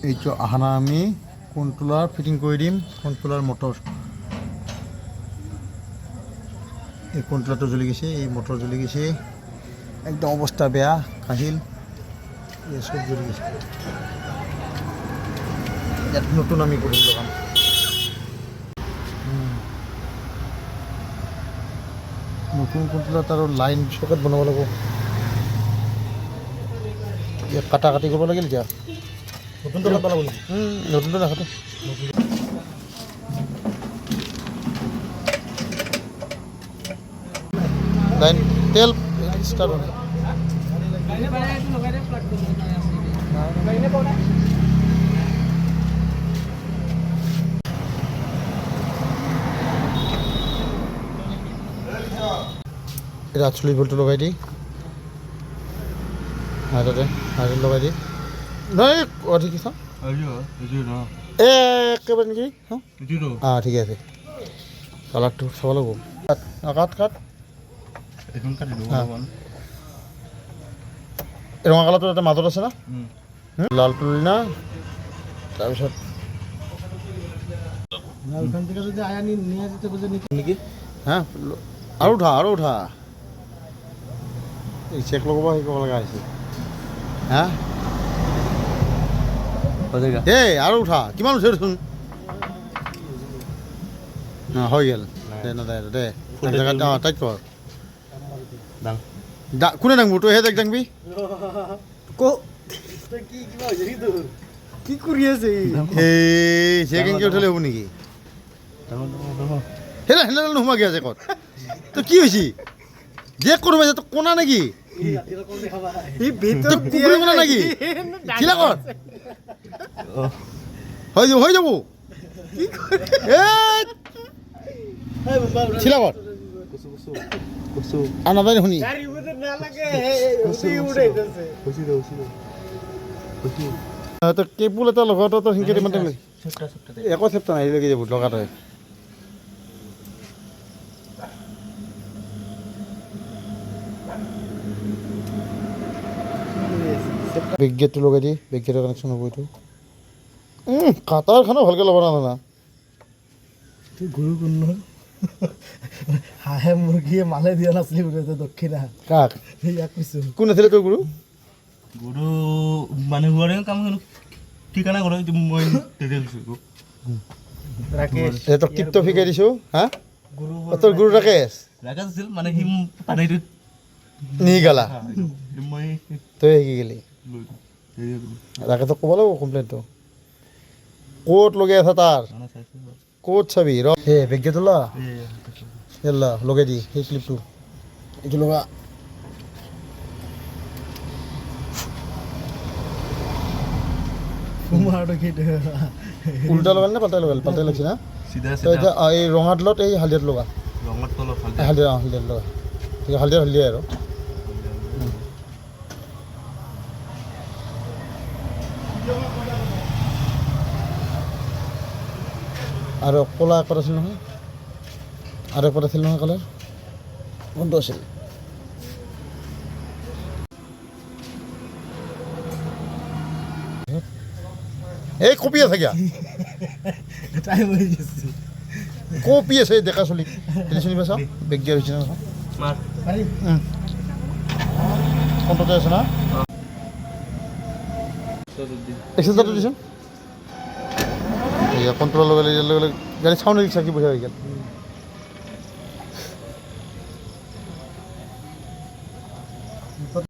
এই আহানা আমি controller fitting করে দিম কন্ট্রোলার মোটর এই কন্ট্রোলারটা জ্বলে গেছে এই মোটর জ্বলে গেছে একদম অবস্থা বেয়া কাহিল এসব জ্বলে গেছে নতুন আমি করে দিলাম নতুন কন্ট্রোলার তার লাইন সকেট বনাব লাগব কাটাকাটি করব লাগিল যা নতুনটা লাগব লাগব নতুনটা রাখা লাইন তেল স্টার্ট হবে এটা 48 ভোল্ট লগাই দিই আর লগাই দিই নাই অধিক কি একেবারে নাকি হ্যাঁ ঠিক আছে কালারটো চাব লাগব কাট কাট এখন কাটি দিব ৰঙা কালাৰটো এটা মাজত আছে না লাল তুলি না তাৰপিছত ওখান থেকে যদি আয়া নিয়ে যেতে বুঝে নাকি হ্যাঁ আৰু উঠা এই চেক লগাব শিকাব লগা হৈছে হা এই আৰু উঠা কিমান উঠে দেখোন হৈ গ'ল দে জেগাত টাইট কৰ কোনে দাঙব তইহে দাঙবি কি কৰি আছে এই কেনেকৈ উঠালে হ'ব নেকি হেলা নোসোমাকে আছে ক'ত তই কি হৈছে যে কৰিব তোক কোনা নেকি কোনা নেকি চিলা ক'ত হৈ যাব চিলা ক'ত আর নাদাই শুনি তো কেবুল এটা লগাতো তো সিনকে মানে একো চেপ্টা নাই লাগি যাব লগাতে বেগগেটটো লগাই দি বেগগেটৰ কানেকশ্যন হ'ব এইটো কাটাৰ খানো ভালকে ল'ব না গুৰু কোন নহয় হাঁহে মুৰ্গীয়ে মালে দিয়া নাছিলি বোলে দক্ষিণা কাক ইয়াক কৈছো কোন আছিলে তোৰ গুৰু মানে হোৱাৰে কাম ঠিকানা কৰে মই ৰাকেশ তোক কিপ্ত শিকাই দিছো হা তোৰ গুৰু ৰাকেশ আছিল মানে সি পানীটোত নি গলা মই তই শিকি গেলি ৰাকেশক ক'ব লাগিব কমপ্লেইনটো ক'ত লগাই আছা তাৰ ক'ত চাবি ৰ বেগগেট লা এল্লা লগাই দি সেই ক্লিপটো এইটো লগা উল্টা লগাল নে পাল্টাই লাগিছে না এই ৰঙা তলত এই হালধিয়াত লগা হালধিয়াত লগা ঠিক আছে হালধিয়া আৰু ক'লা একপাত আছিল নহয় আৰু একপাত আছিল নহয় কালাৰ কোনটো আছিল এই কপি আছে কিয়া কপি আছে ডেকা চলি চিনি পাইছা বেগ দিয়া হৈছে নহয় কোনটোতে আছে না এক্সেঞ্জাৰটো দিছোঁ কন্ট্ৰোল লগালে গাড়ি সাউন্ড ৰিক্সা কি বোঝা হয়ে গেল